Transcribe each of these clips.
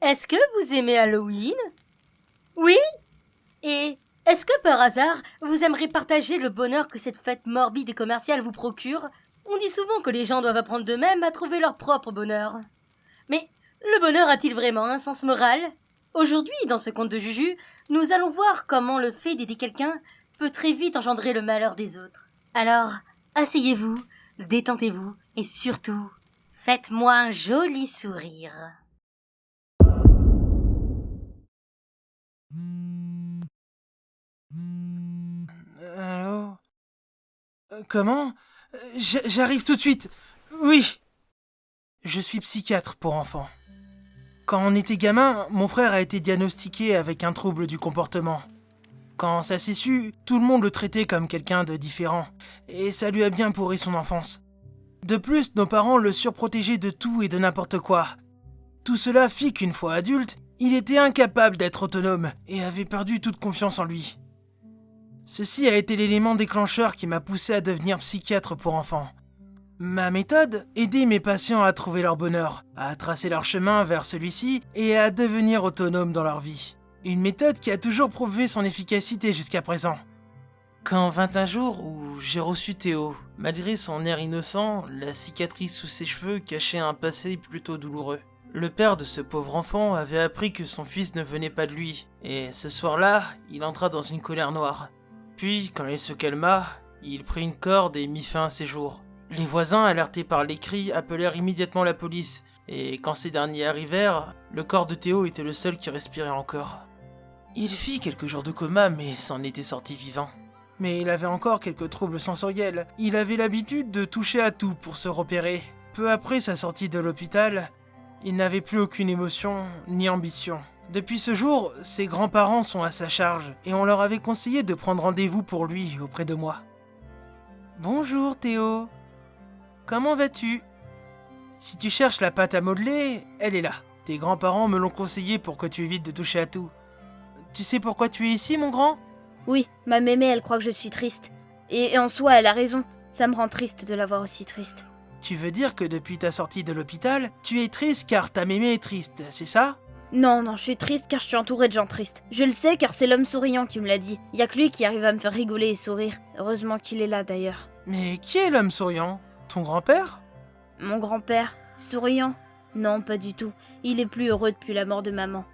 Est-ce que vous aimez Halloween? Oui? Et est-ce que par hasard, vous aimeriez partager le bonheur que cette fête morbide et commerciale vous procure? On dit souvent que les gens doivent apprendre d'eux-mêmes à trouver leur propre bonheur. Mais le bonheur a-t-il vraiment un sens moral? Aujourd'hui, dans ce conte de Juju, nous allons voir comment le fait d'aider quelqu'un peut très vite engendrer le malheur des autres. Alors, asseyez-vous, détendez-vous et surtout, faites-moi un joli sourire. Allô? Comment? J'arrive tout de suite. Oui. Je suis psychiatre pour enfants. Quand on était gamin, mon frère a été diagnostiqué avec un trouble du comportement. Quand ça s'est su, tout le monde le traitait comme quelqu'un de différent, et ça lui a bien pourri son enfance. De plus, nos parents le surprotégeaient de tout et de n'importe quoi. Tout cela fit qu'une fois adulte, il était incapable d'être autonome et avait perdu toute confiance en lui. Ceci a été l'élément déclencheur qui m'a poussé à devenir psychiatre pour enfants. Ma méthode, aider mes patients à trouver leur bonheur, à tracer leur chemin vers celui-ci et à devenir autonomes dans leur vie. Une méthode qui a toujours prouvé son efficacité jusqu'à présent. Quand vint un jour où j'ai reçu Théo, malgré son air innocent, la cicatrice sous ses cheveux cachait un passé plutôt douloureux. Le père de ce pauvre enfant avait appris que son fils ne venait pas de lui, et ce soir-là, il entra dans une colère noire. Puis, quand il se calma, il prit une corde et mit fin à ses jours. Les voisins, alertés par les cris, appelèrent immédiatement la police, et quand ces derniers arrivèrent, le corps de Théo était le seul qui respirait encore. Il fit quelques jours de coma, mais s'en était sorti vivant. Mais il avait encore quelques troubles sensoriels. Il avait l'habitude de toucher à tout pour se repérer. Peu après sa sortie de l'hôpital, il n'avait plus aucune émotion ni ambition. Depuis ce jour, ses grands-parents sont à sa charge, et on leur avait conseillé de prendre rendez-vous pour lui auprès de moi. Bonjour Théo. Comment vas-tu? Si tu cherches la pâte à modeler, elle est là. Tes grands-parents me l'ont conseillé pour que tu évites de toucher à tout. Tu sais pourquoi tu es ici, mon grand? Oui, ma mémé, elle croit que je suis triste. Et en soi, elle a raison. Ça me rend triste de la voir aussi triste. Tu veux dire que depuis ta sortie de l'hôpital, tu es triste car ta mémé est triste, c'est ça? Non, je suis triste car je suis entourée de gens tristes. Je le sais car c'est l'homme souriant qui me l'a dit. Y a que lui qui arrive à me faire rigoler et sourire. Heureusement qu'il est là d'ailleurs. Mais qui est l'homme souriant? Ton grand-père? Mon grand-père, souriant? Non, pas du tout. Il est plus heureux depuis la mort de maman.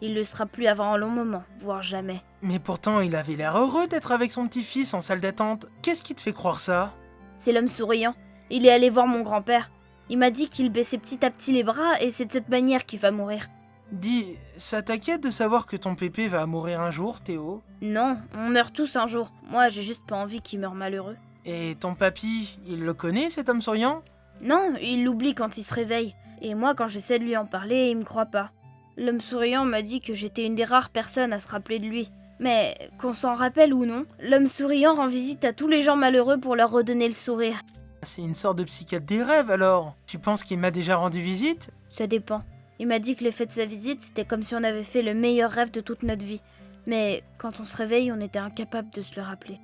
Il le sera plus avant un long moment, voire jamais. Mais pourtant, il avait l'air heureux d'être avec son petit-fils en salle d'attente. Qu'est-ce qui te fait croire ça? C'est l'homme souriant. Il est allé voir mon grand-père. Il m'a dit qu'il baissait petit à petit les bras et c'est de cette manière qu'il va mourir. Dis, ça t'inquiète de savoir que ton pépé va mourir un jour, Théo? Non, on meurt tous un jour. Moi, j'ai juste pas envie qu'il meure malheureux. Et ton papy, il le connaît, cet homme souriant? Non, il l'oublie quand il se réveille. Et moi, quand j'essaie de lui en parler, il me croit pas. L'homme souriant m'a dit que j'étais une des rares personnes à se rappeler de lui. Mais, qu'on s'en rappelle ou non, l'homme souriant rend visite à tous les gens malheureux pour leur redonner le sourire. C'est une sorte de psychiatre des rêves, alors. Tu penses qu'il m'a déjà rendu visite? Ça dépend. Il m'a dit que l'effet de sa visite, c'était comme si on avait fait le meilleur rêve de toute notre vie. Mais, quand on se réveille, on était incapable de se le rappeler.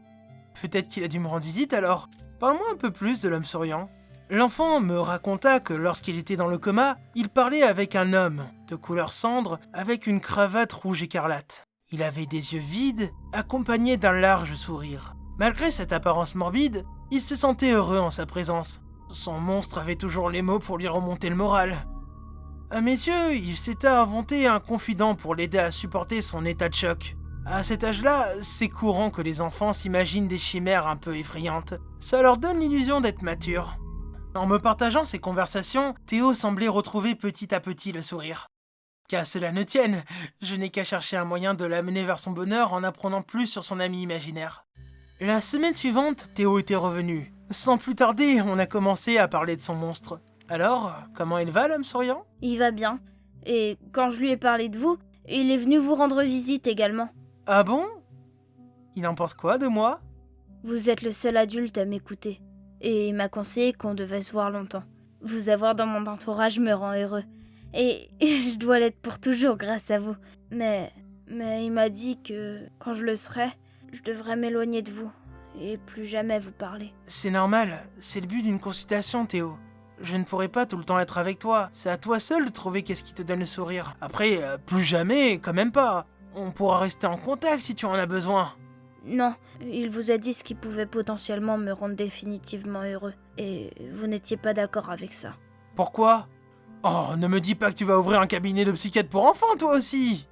Peut-être qu'il a dû me rendre visite, alors. Parle-moi un peu plus de l'homme souriant. L'enfant me raconta que lorsqu'il était dans le coma, il parlait avec un homme, de couleur cendre, avec une cravate rouge écarlate. Il avait des yeux vides, accompagnés d'un large sourire. Malgré cette apparence morbide, il se sentait heureux en sa présence. Son monstre avait toujours les mots pour lui remonter le moral. À mes yeux, il s'était inventé un confident pour l'aider à supporter son état de choc. À cet âge-là, c'est courant que les enfants s'imaginent des chimères un peu effrayantes. Ça leur donne l'illusion d'être matures. En me partageant ces conversations, Théo semblait retrouver petit à petit le sourire. Qu'à cela ne tienne, je n'ai qu'à chercher un moyen de l'amener vers son bonheur en apprenant plus sur son ami imaginaire. La semaine suivante, Théo était revenu. Sans plus tarder, on a commencé à parler de son monstre. Alors, comment il va, l'homme souriant? Il va bien. Et quand je lui ai parlé de vous, il est venu vous rendre visite également. Ah bon? Il en pense quoi de moi? Vous êtes le seul adulte à m'écouter. Et il m'a conseillé qu'on devait se voir longtemps. Vous avoir dans mon entourage me rend heureux. Et je dois l'être pour toujours grâce à vous. Mais il m'a dit que quand je le serai, je devrais m'éloigner de vous et plus jamais vous parler. C'est normal, c'est le but d'une consultation, Théo. je ne pourrai pas tout le temps être avec toi. C'est à toi seul de trouver qu'est-ce qui te donne le sourire. Après, plus jamais, quand même pas. On pourra rester en contact si tu en as besoin. Non, il vous a dit ce qui pouvait potentiellement me rendre définitivement heureux. Et vous n'étiez pas d'accord avec ça. Pourquoi ? Oh, ne me dis pas que tu vas ouvrir un cabinet de psychiatre pour enfants, toi aussi.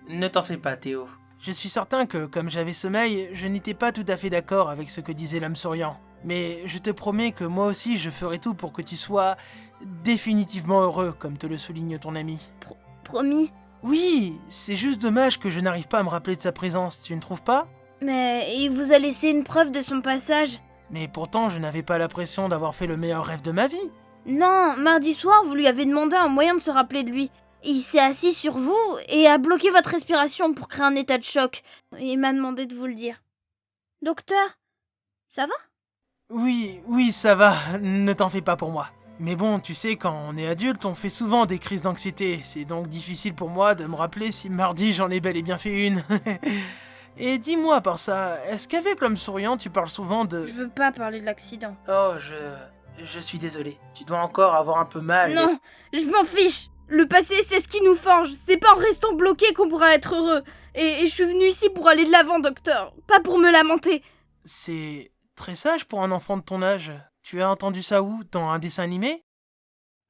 Ne t'en fais pas, Théo. Je suis certain que, comme j'avais sommeil, je n'étais pas tout à fait d'accord avec ce que disait l'homme souriant. Mais je te promets que moi aussi je ferai tout pour que tu sois définitivement heureux, comme te le souligne ton ami. Promis. Oui, c'est juste dommage que je n'arrive pas à me rappeler de sa présence, tu ne trouves pas ? Mais il vous a laissé une preuve de son passage. Mais pourtant, je n'avais pas l'impression d'avoir fait le meilleur rêve de ma vie. Non, mardi soir, vous lui avez demandé un moyen de se rappeler de lui. Il s'est assis sur vous et a bloqué votre respiration pour créer un état de choc. Et il m'a demandé de vous le dire. Docteur, ça va ? Oui, ça va, ne t'en fais pas pour moi. Mais bon, tu sais, quand on est adulte, on fait souvent des crises d'anxiété. C'est donc difficile pour moi de me rappeler si mardi j'en ai bel et bien fait une. Et dis-moi, à part ça, est-ce qu'avec l'homme souriant, tu parles souvent de... Je veux pas parler de l'accident. Oh, je suis désolé. Tu dois encore avoir un peu mal. Non, je m'en fiche. Le passé, c'est ce qui nous forge. C'est pas en restant bloqué qu'on pourra être heureux. Et je suis venue ici pour aller de l'avant, docteur. Pas pour me lamenter. C'est très sage pour un enfant de ton âge. Tu as entendu ça où ? Dans un dessin animé ?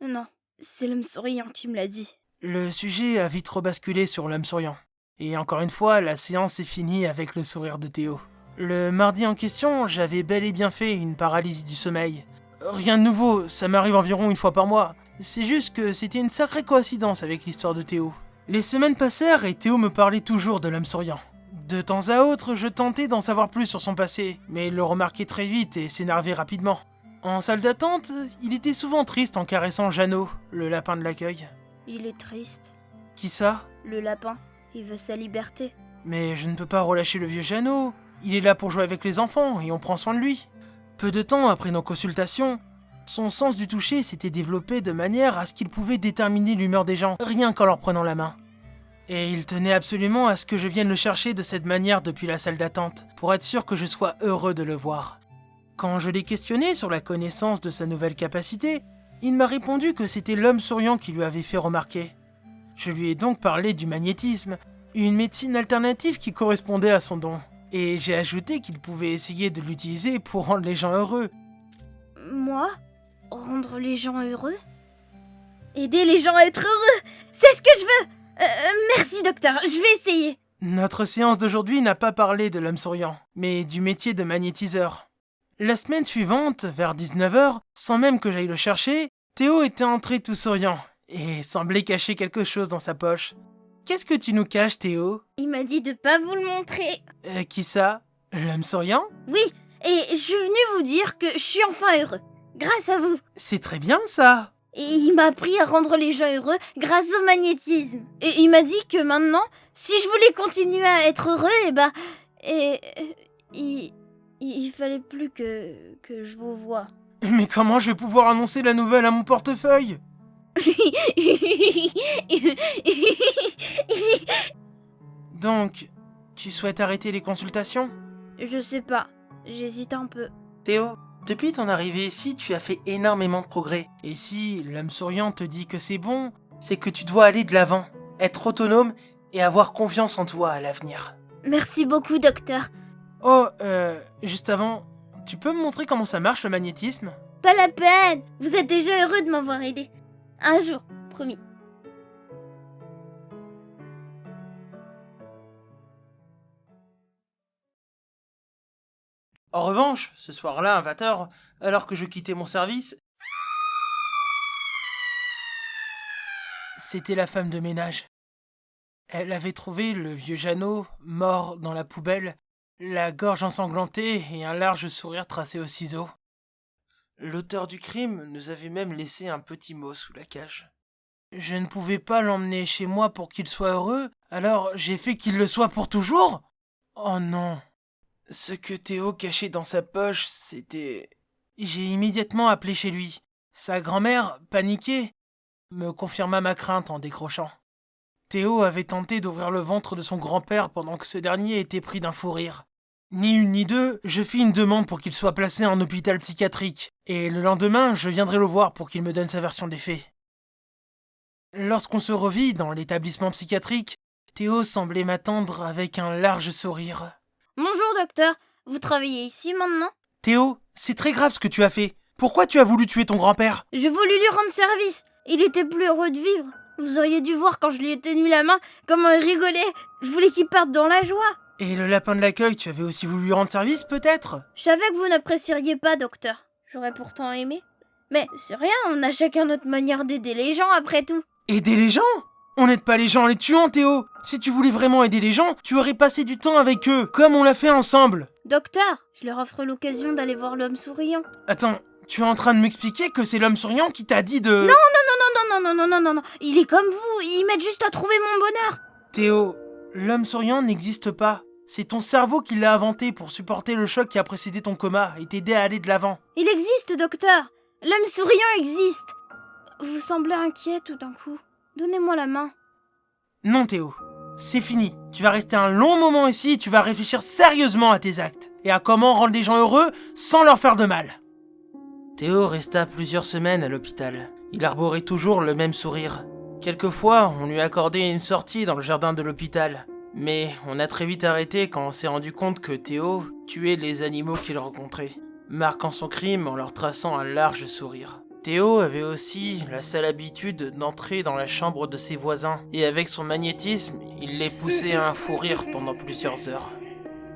Non, c'est l'homme souriant qui me l'a dit. Le sujet a vite rebasculé sur l'homme souriant. Et encore une fois, la séance est finie avec le sourire de Théo. Le mardi en question, j'avais bel et bien fait une paralysie du sommeil. Rien de nouveau, ça m'arrive environ une fois par mois. C'est juste que c'était une sacrée coïncidence avec l'histoire de Théo. Les semaines passèrent et Théo me parlait toujours de l'homme souriant. De temps à autre, je tentais d'en savoir plus sur son passé, mais il le remarquait très vite et s'énervait rapidement. En salle d'attente, il était souvent triste en caressant Jeannot, le lapin de l'accueil. Il est triste. Qui ça ? Le lapin, il veut sa liberté. Mais je ne peux pas relâcher le vieux Jeannot. Il est là pour jouer avec les enfants et on prend soin de lui. Peu de temps après nos consultations, son sens du toucher s'était développé de manière à ce qu'il pouvait déterminer l'humeur des gens, rien qu'en leur prenant la main. Et il tenait absolument à ce que je vienne le chercher de cette manière depuis la salle d'attente, pour être sûr que je sois heureux de le voir. Quand je l'ai questionné sur la connaissance de sa nouvelle capacité, il m'a répondu que c'était l'homme souriant qui lui avait fait remarquer. Je lui ai donc parlé du magnétisme, une médecine alternative qui correspondait à son don. Et j'ai ajouté qu'il pouvait essayer de l'utiliser pour rendre les gens heureux. Moi ? Rendre les gens heureux ? Aider les gens à être heureux ? C'est ce que je veux ! Merci, docteur, je vais essayer. Notre séance d'aujourd'hui n'a pas parlé de l'homme souriant, mais du métier de magnétiseur. La semaine suivante, vers 19h, sans même que j'aille le chercher, Théo était entré tout souriant, et semblait cacher quelque chose dans sa poche. Qu'est-ce que tu nous caches, Théo ? Il m'a dit de pas vous le montrer. Qui ça ? L'homme souriant ? Oui, et je suis venue vous dire que je suis enfin heureux. Grâce à vous. C'est très bien, ça. Et il m'a appris à rendre les gens heureux grâce au magnétisme. Et il m'a dit que maintenant, si je voulais continuer à être heureux, il fallait plus que je vous voie. Mais comment je vais pouvoir annoncer la nouvelle à mon portefeuille ? Donc, tu souhaites arrêter les consultations ? Je sais pas, j'hésite un peu. Théo, depuis ton arrivée ici, tu as fait énormément de progrès. Et si l'homme souriant te dit que c'est bon, c'est que tu dois aller de l'avant, être autonome et avoir confiance en toi à l'avenir. Merci beaucoup, docteur. Oh, juste avant, tu peux me montrer comment ça marche le magnétisme ? Pas la peine, vous êtes déjà heureux de m'avoir aidé. Un jour, promis. En revanche, ce soir-là, à 20h, alors que je quittais mon service, c'était la femme de ménage. Elle avait trouvé le vieux Jeannot, mort dans la poubelle, la gorge ensanglantée et un large sourire tracé au ciseau. L'auteur du crime nous avait même laissé un petit mot sous la cage. Je ne pouvais pas l'emmener chez moi pour qu'il soit heureux, alors j'ai fait qu'il le soit pour toujours ? Oh non. Ce que Théo cachait dans sa poche, c'était... J'ai immédiatement appelé chez lui. Sa grand-mère, paniquée, me confirma ma crainte en décrochant. Théo avait tenté d'ouvrir le ventre de son grand-père pendant que ce dernier était pris d'un fou rire. Ni une ni deux, je fis une demande pour qu'il soit placé en hôpital psychiatrique, et le lendemain, je viendrai le voir pour qu'il me donne sa version des faits. Lorsqu'on se revit dans l'établissement psychiatrique, Théo semblait m'attendre avec un large sourire. Bonjour docteur, vous travaillez ici maintenant? Théo, c'est très grave ce que tu as fait. Pourquoi tu as voulu tuer ton grand-père? J'ai voulu lui rendre service. Il était plus heureux de vivre. Vous auriez dû voir quand je lui ai tenu la main, comment il rigolait. Je voulais qu'il parte dans la joie. Et le lapin de l'accueil, tu avais aussi voulu lui rendre service, peut-être? Je savais que vous n'apprécieriez pas, docteur. J'aurais pourtant aimé. Mais c'est rien, on a chacun notre manière d'aider les gens après tout. Aider les gens? On n'aide pas les gens en les tuant, Théo. Si tu voulais vraiment aider les gens, tu aurais passé du temps avec eux, comme on l'a fait ensemble. Docteur, je leur offre l'occasion d'aller voir l'homme souriant. Attends, tu es en train de m'expliquer que c'est l'homme souriant qui t'a dit de... Non, il est comme vous, il m'aide juste à trouver mon bonheur. Théo, l'homme souriant n'existe pas. C'est ton cerveau qui l'a inventé pour supporter le choc qui a précédé ton coma et t'aider à aller de l'avant. Il existe, docteur. L'homme souriant existe. Vous semblez inquiet tout d'un coup. Donnez-moi la main. Non, Théo, c'est fini. Tu vas rester un long moment ici et tu vas réfléchir sérieusement à tes actes et à comment rendre les gens heureux sans leur faire de mal. Théo resta plusieurs semaines à l'hôpital. Il arborait toujours le même sourire. Quelquefois, on lui accordait une sortie dans le jardin de l'hôpital. Mais on a très vite arrêté quand on s'est rendu compte que Théo tuait les animaux qu'il rencontrait, marquant son crime en leur traçant un large sourire. Théo avait aussi la sale habitude d'entrer dans la chambre de ses voisins, et avec son magnétisme, il les poussait à un fou rire pendant plusieurs heures.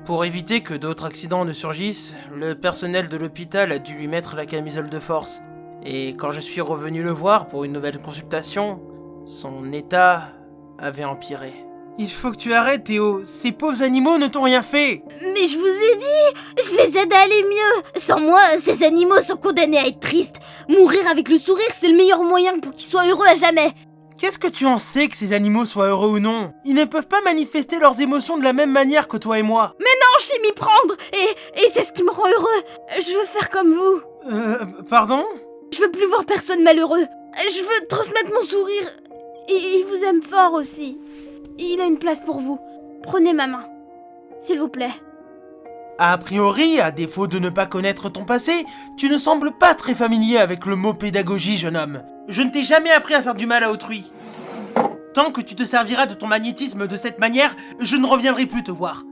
Pour éviter que d'autres accidents ne surgissent, le personnel de l'hôpital a dû lui mettre la camisole de force, et quand je suis revenu le voir pour une nouvelle consultation, son état avait empiré. Il faut que tu arrêtes, Théo. Ces pauvres animaux ne t'ont rien fait. Mais je vous ai dit, je les aide à aller mieux. Sans moi, ces animaux sont condamnés à être tristes. Mourir avec le sourire, c'est le meilleur moyen pour qu'ils soient heureux à jamais. Qu'est-ce que tu en sais que ces animaux soient heureux ou non? Ils ne peuvent pas manifester leurs émotions de la même manière que toi et moi. Mais non, je sais m'y prendre. Et c'est ce qui me rend heureux. Je veux faire comme vous. Pardon? Je veux plus voir personne malheureux. Je veux transmettre mon sourire. Et il vous aime fort aussi. Il a une place pour vous. Prenez ma main. S'il vous plaît. A priori, à défaut de ne pas connaître ton passé, tu ne sembles pas très familier avec le mot pédagogie, jeune homme. Je ne t'ai jamais appris à faire du mal à autrui. Tant que tu te serviras de ton magnétisme de cette manière, je ne reviendrai plus te voir.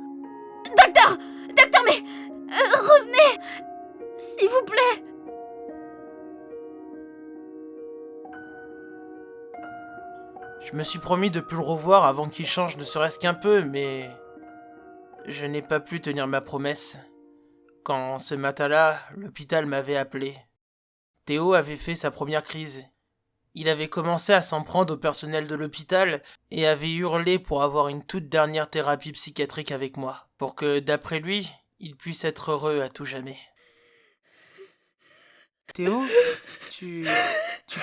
Docteur, mais... revenez. S'il vous plaît. Je me suis promis de plus le revoir avant qu'il change ne serait-ce qu'un peu, mais... je n'ai pas pu tenir ma promesse. Quand, ce matin-là, l'hôpital m'avait appelé. Théo avait fait sa première crise. Il avait commencé à s'en prendre au personnel de l'hôpital et avait hurlé pour avoir une toute dernière thérapie psychiatrique avec moi, pour que, d'après lui, il puisse être heureux à tout jamais. Théo, tu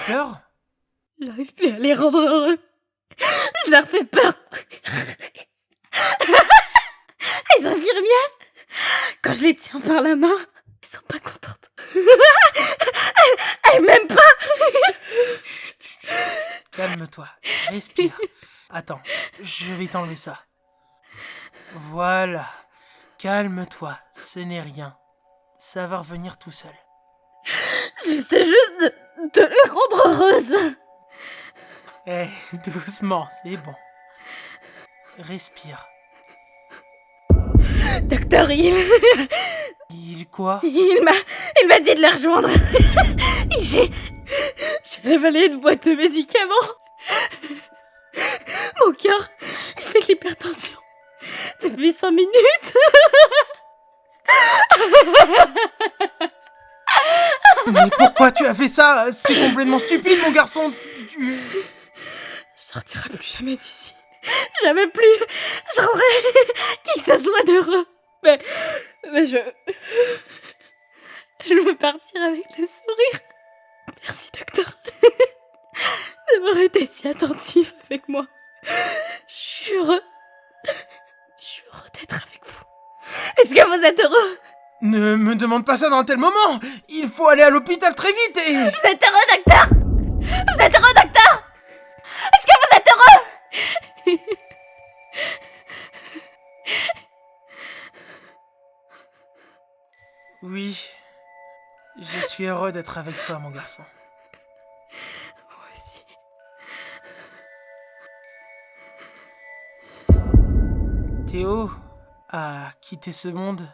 pleures? J'arrive plus à les rendre heureux. Je leur fais peur. Les infirmières, quand je les tiens par la main, elles sont pas contentes. Elles m'aiment pas. Calme-toi, respire. Attends, je vais t'enlever ça. Voilà, calme-toi, ce n'est rien. Ça va revenir tout seul. J'essaie juste de les rendre heureuses. Doucement, c'est bon. Respire. Docteur Hill. Il quoi? Il m'a dit de les rejoindre. J'ai avalé une boîte de médicaments. Mon cœur fait de l'hypertension depuis 5 minutes. Mais pourquoi tu as fait ça? C'est complètement stupide, mon garçon. Je sortirai plus jamais d'ici. Jamais plus. J'aurai qui que ce soit d'heureux. Mais je veux partir avec le sourire. Merci, docteur. D'avoir été si attentif avec moi. Je suis heureux d'être avec vous. Est-ce que vous êtes heureux? Ne me demande pas ça dans un tel moment. Il faut aller à l'hôpital très vite et... Vous êtes heureux, docteur? Vous êtes heureux, docteur? Est-ce que vous êtes heureux? suis heureux d'être avec toi, mon garçon. Moi aussi. Théo a quitté ce monde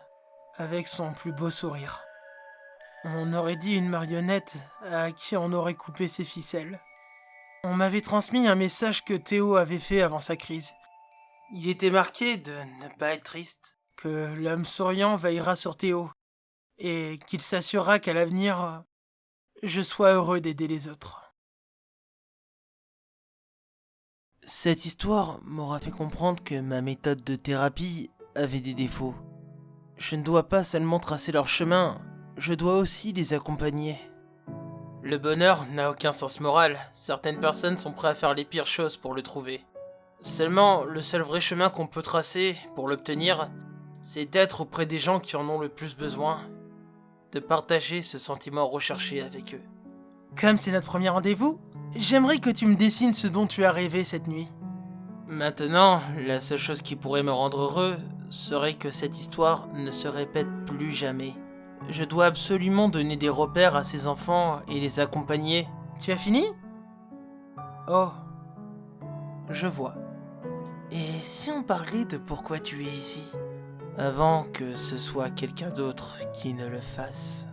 avec son plus beau sourire. On aurait dit une marionnette à qui on aurait coupé ses ficelles. On m'avait transmis un message que Théo avait fait avant sa crise. Il était marqué de ne pas être triste, que l'homme souriant veillera sur Théo, et qu'il s'assurera qu'à l'avenir, je sois heureux d'aider les autres. Cette histoire m'aura fait comprendre que ma méthode de thérapie avait des défauts. Je ne dois pas seulement tracer leur chemin, je dois aussi les accompagner. Le bonheur n'a aucun sens moral, certaines personnes sont prêtes à faire les pires choses pour le trouver. Seulement, le seul vrai chemin qu'on peut tracer pour l'obtenir, c'est d'être auprès des gens qui en ont le plus besoin, de partager ce sentiment recherché avec eux. Comme c'est notre premier rendez-vous, j'aimerais que tu me dessines ce dont tu as rêvé cette nuit. Maintenant, la seule chose qui pourrait me rendre heureux serait que cette histoire ne se répète plus jamais. Je dois absolument donner des repères à ces enfants et les accompagner. Tu as fini ? Oh, je vois. Et si on parlait de pourquoi tu es ici ? Avant que ce soit quelqu'un d'autre qui ne le fasse.